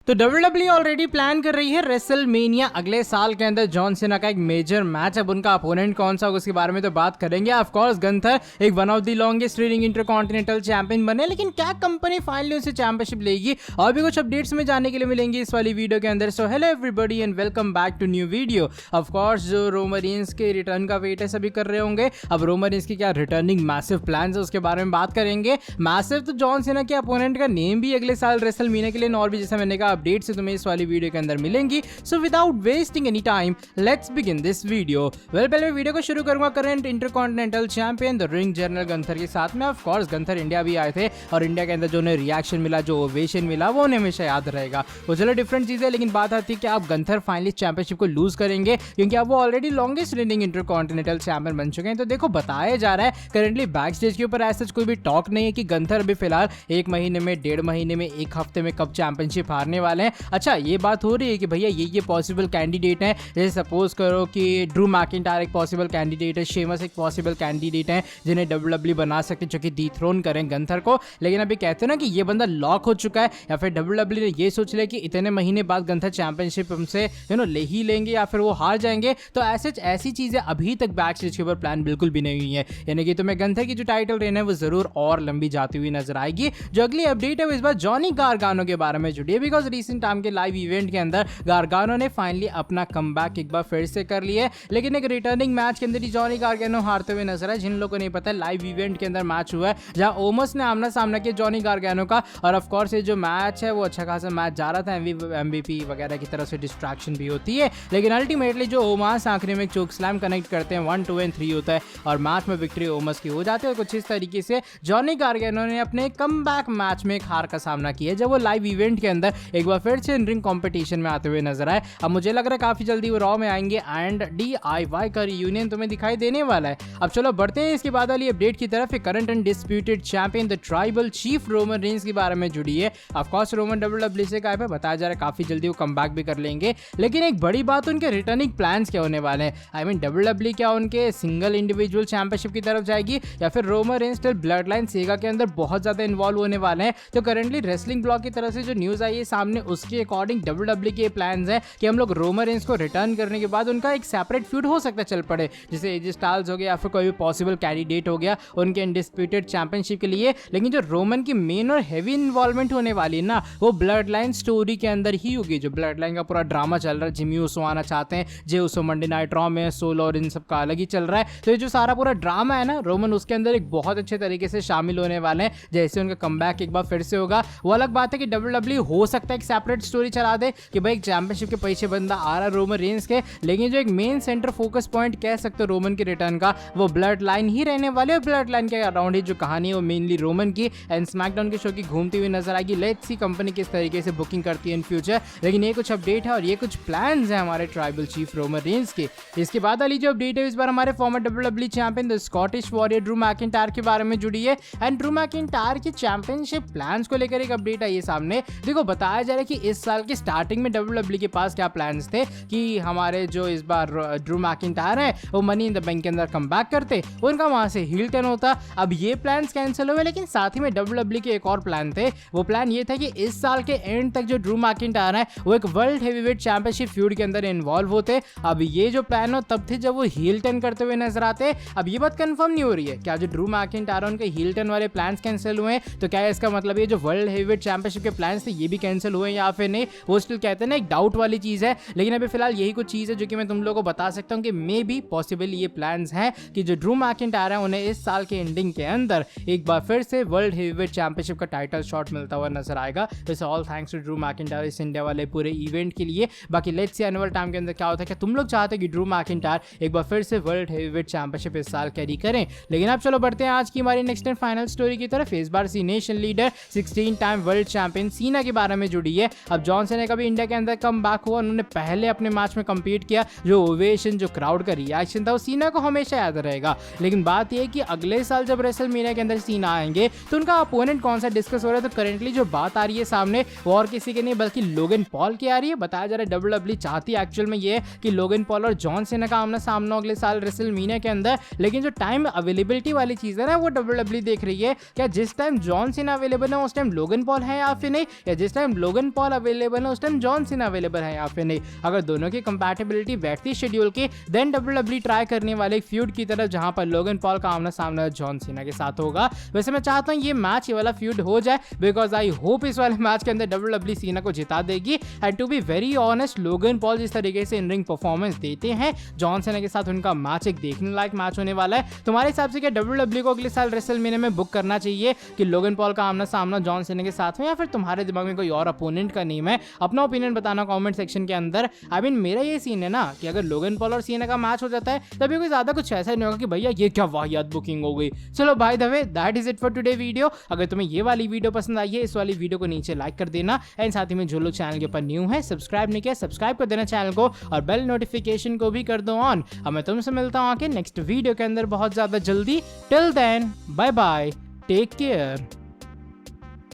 तो WWE already plan कर रही है रेसलमेनिया अगले साल के अंदर जॉन सीना का एक मेजर मैच। अब उनका अपोनेंट कौन सा होगा उसके बारे में तो बात करेंगे। ऑफ कोर्स गंथर एक one of the longest raining intercontinental champion बने, लेकिन क्या कंपनी फाइनली उनसे चैंपियनशिप लेगी और भी कुछ अपडेट्स में जानने के लिए मिलेंगे इस वाली वीडियो के अंदर। So hello everybody and welcome back to new video. Of course जो रोमन रेंस के रिटर्न का वेट है सभी कर रहे होंगे। अब रोमन रेंस की क्या रिटर्निंग मैसिव प्लान्स है उसके बारे में बात करेंगे। मैसिव तो जॉन सीना के अपोनेंट का नेम भी अगले साल रेसलमेनिया के लिए और भी जैसा मैंने कहा अपडेट से तुम्हें इस वाली वीडियो के अंदर मिलेंगी। So without wasting any time let's begin this video. पहले मैं वीडियो को शुरू करूंगा current intercontinental champion the ring general Gunther के साथ में। ऑफ कोर्स गंथर इंडिया भी आए थे और इंडिया के अंदर जो उन्हें रिएक्शन मिला, जो ओवेशन मिला, वो उन्हें हमेशा याद रहेगा। वो चलो डिफरेंट चीज है, लेकिन बात आती है कि आप गंथर फाइनली चैंपियनशिप को लूज करेंगे क्योंकि अब वो already longest running intercontinental champion बन चुके हैं। तो देखो बताया जा रहा है करंटली बैक स्टेज के ऊपर ऐसा कोई भी टॉक नहीं है कि गंथर अभी फिलहाल 1 महीने में, 1.5 महीने में, 1 हफ्ते में कब चैंपियनशिप हारने वाले हैं। अच्छा ये बात हो रही है कि भैया ये पॉसिबल कैंडिडेट है, जैसे सपोज करो कि ड्रू मैकिंटायर एक पॉसिबल कैंडिडेट है, शेमस एक पॉसिबल कैंडिडेट है जिन्हें WWE बना सकते जो कि डिथ्रोन करें गंथर को। लेकिन अभी कहते हैं ना कि ये बंदा लॉक हो चुका है या फिर WWE ने ये सोच लिया कि इतने महीने बाद गंथर चैंपियनशिप हमसे ले ही लेंगे या फिर वो हार जाएंगे। तो ऐसी चीजें अभी तक बैक स्टेज के ऊपर प्लान बिल्कुल भी नहीं हुई है, यानी कि तुम्हें गंथर की जो टाइटल रेन है वो जरूर और लंबी जाती हुई नजर आएगी। जो अगली अपडेट है वो इस बार जॉनी गारगानो के बारे में जुड़ी है, बिकॉज रिसेंट टाइम के लाइव इवेंट के अंदर गारगानो ने फाइनली अपना कमबैक एक बार फिर से कर लिया है। लेकिन एक रिटर्निंग मैच के अंदर ही जॉनी गारगानो हारते हुए नजर आए। जिन लोगों को नहीं पता, लाइव इवेंट के अंदर मैच हुआ है जहां ओमस ने आमना सामना किया जॉनी गारगानो का। और ऑफ कोर्स ये जो मैच है वो अच्छा खासा मैच जा रहा था, MVP वगैरह की तरफ से डिस्ट्रैक्शन भी होती है, लेकिन अल्टीमेटली जो ओमस आखिरी में चोक स्लैम कनेक्ट करते हैं 1, 2 एंड 3 होता है और मैच में विक्ट्री ओमस की हो जाती है। कुछ इस तरीके से जॉनी गारगानो ने अपने कमबैक मैच में एक हार का सामना किया जब वो लाइव इवेंट के अंदर एक बार फिर से रिंग कंपटीशन में आते हुए नजर आए। अब मुझे लग रहा है काफी जल्दी वो रॉ में आएंगे एंड DIY का रियूनियन तुम्हें दिखाई देने वाला है। अब चलो बढ़ते हैं इसके बाद वाली अपडेट की तरफ। Current and disputed champion the tribal chief Roman Reigns के बारे में जुड़ी है। ऑफ कोर्स रोमन WWE से गायब है, बताया जा रहा है काफी जल्दी वो कमबैक भी कर लेंगे। लेकिन एक बड़ी बात उनके रिटर्निंग प्लान्स क्या होने वाले हैं। आई मीन WWE क्या उनके सिंगल इंडिविजुअल चैंपियनशिप की तरफ जाएगी या फिर Roman Reigns still blood line saga के अंदर बहुत ज्यादा इन्वॉल्व होने वाले हैं। तो करंटली रेसलिंग ब्लॉग की तरफ से जो न्यूज आई है सामने, उसके अकॉर्डिंग WWE के प्लान्स है कि हम लोग रोमन रेंस को रिटर्न करने के बाद उनका एक सेपरेट फ्यूड हो सकता है चल पड़े, जैसे एजी स्टाइल्स हो गया या फिर कोई भी पॉसिबल कैंडिडेट हो गया उनके अनडिस्प्यूटेड चैंपियनशिप के लिए। लेकिन जो रोमन की मेन और हेवी इन्वॉल्वमेंट होने वाली है ना, वो ब्लड लाइन स्टोरी के अंदर ही होगी। जो ब्लड लाइन का पूरा ड्रामा चल रहा है, जिमी ऊसो आना चाहते हैं, Jey Uso Monday night raw में, सोलो और इन सब का अलग ही चल रहा है। तो ये जो सारा पूरा ड्रामा है ना, रोमन उसके अंदर एक बहुत अच्छे तरीके से शामिल होने वाले हैं। जैसे उनका कमबैक एक बार फिर से होगा, वो अलग बात है कि WWE हो सकता है एक सेपरेट स्टोरी चला दे कि भाई एक चैंपियनशिप के पीछे बंदा आ रहा है रोमन रेंस के, लेकिन जो एक मेन सेंटर फोकस पॉइंट कह सकते हो रोमन के रिटर्न का, वो ब्लड लाइन ही रहने वाले। और ब्लड लाइन के अराउंड ही जो कहानी है वो मेनली रोमन की एंड स्मैकडाउन के शो की घूमती हुई नजर आएगी। लेट्स सी कंपनी किस तरीके से बुकिंग करती है इन फ्यूचर। लेकिन ये कुछ अपडेट है और ये कुछ प्लान्स हैं हमारे ट्राइबल चीफ रोमन रेंस के। इसके बाद वाली जो अपडेट है इस बार हमारे farmer WWE champion the Scottish warrior Drew McIntyre के बारे में जुड़ी है। एंड ड्रू मैकिंटायर की चैंपियनशिप प्लान्स को लेकर एक अपडेट आई है सामने। देखो बताया जा रहा है कि इस साल की स्टार्टिंग में WWE के पास क्या प्लान्स थे कि हमारे जो इस बार ड्रू मैकिंटायर है वो मनी इन द बैंक के अंदर कमबैक करते, उनका वहां से हील टर्न होता। अब ये प्लान्स कैंसिल हुए, लेकिन साथ ही में WWE के एक और प्लान थे। वो प्लान ये था कि इस साल के एंड तक जो ड्रू मैकिंटायर है वो एक वर्ल्ड हेवीवेट चैंपियनशिप फ्यूड के अंदर इन्वॉल्व होते। अब ये जो प्लान हो तब थे जब वो हील टर्न करते हुए नजर आते। अब ये बात कंफर्म नहीं हो रही है क्या जो ड्रू मैकिंटायर उनके हील टर्न वाले प्लान्स कैंसिल हुए, तो क्या इसका मतलब ये जो वर्ल्ड हेवीवेट चैंपियनशिप के प्लान्स थे ये भी कैंसिल हुए या फिर नहीं, वो स्टिल कहते हैं ना एक डाउट वाली चीज है। लेकिन अभी फिलहाल यही कुछ चीज है जो कि मैं तुम लोगों को बता सकता हूँ कि मे बी पॉसिबल ये प्लान्स हैं कि जो ड्रू मैकिंटायर है उन्हें इस साल के एंडिंग के अंदर एक बार फिर से वर्ल्ड हेवीवेट चैंपियनशिप का टाइटल शॉट मिलता हुआ नजर आएगा। वैसे all thanks to Drew McIntyre इस इंडिया वाले पूरे इवेंट के लिए। बाकी लेट्स सी एनुअल टाइम के अंदर क्या होता है, क्या तुम लोग चाहते हैं कि ड्रू मैकिंटायर एक बार फिर से वर्ल्ड हेवीवेट चैंपियनशिप इस साल कैरी करें। लेकिन अब चलो बढ़ते हैं आज की हमारी नेक्स्ट एंड फाइनल स्टोरी की तरफ। इस बार Cenation leader 16 time world champion Cena के बारे में जुड़ी है। अब जॉन सीना का भी इंडिया के अंदर कमबैक हुआ, उन्होंने पहले अपने मैच में कम्पीट किया, जो ओवेशन, जो क्राउड का रिएक्शन था वो सीना को हमेशा याद रहेगा। लेकिन बात यह है कि अगले साल जब रेसलमेनिया के अंदर सीना आएंगे तो उनका अपोनेंट कौन सा डिस्कस हो रहा है। तो करंटली जो बात आ रही है सामने वो और किसी के नहीं बल्कि लोगन पॉल की आ रही है। बताया जा रहा है WWE चाहती है एक्चुअल में ये है कि लोगन पॉल और जॉन सीना का आमना सामना अगले साल रेसलमेनिया के अंदर। लेकिन जो टाइम अवेलेबिलिटी वाली चीज है ना वो WWE देख रही है, क्या जिस टाइम जॉन सीना अवेलेबल है उस टाइम लोगन पॉल है या फिर नहीं, या जिस टाइम लोगन लोगन पॉल अवेलेबल है उस टाइम जॉन सीना अवेलेबल है या फिर नहीं। अगर दोनों की कंपैटिबिलिटी बैठती शेड्यूल के देन WWE ट्राई करने वाले एक फ्यूड की तरफ जहां पर लोगन पॉल का आमना सामना जॉन सीना के साथ होगा। वैसे मैं चाहता हूं ये मैच, ये वाला फ्यूड हो जाए, बिकॉज आई होप इस वाले मैच के अंदर WWE सीना को जिता देगी। And to be very honest, Logan Paul जिस तरीके से इन रिंग परफॉर्मेंस देते हैं, जॉन सीना के साथ उनका मैच एक देखने लायक मैच होने वाला है। तुम्हारे हिसाब से क्या WWE को अगले साल रेसलमेनिया में बुक करना चाहिए कि लोगन पॉल का आमना सामना जॉन सीना के साथ में, या फिर तुम्हारे दिमाग में कोई और अपोनेंट का नेम है? अपना ओपिनियन बताना कमेंट सेक्शन के अंदर। आई मीन मेरा ये सीन है ना कि अगर लोगन पॉल और सीना का मैच हो जाता है तभी कोई ज्यादा कुछ ऐसा नहीं होगा कि भैया ये क्या वाहियात बुकिंग हो गई। चलो by the way, that is it for today video. अगर तुम्हें ये वाली वीडियो पसंद आई है, इस वाली वीडियो को नीचे लाइक कर देना। एंड साथ ही में जो लोग चैनल के ऊपर न्यू है, सब्सक्राइब नहीं किया, सब्सक्राइब कर देना चैनल को और बेल नोटिफिकेशन को भी कर दो ऑन। अब मैं तुमसे मिलता हूँ आके नेक्स्ट वीडियो के अंदर बहुत ज्यादा जल्दी। Till then bye bye, take care.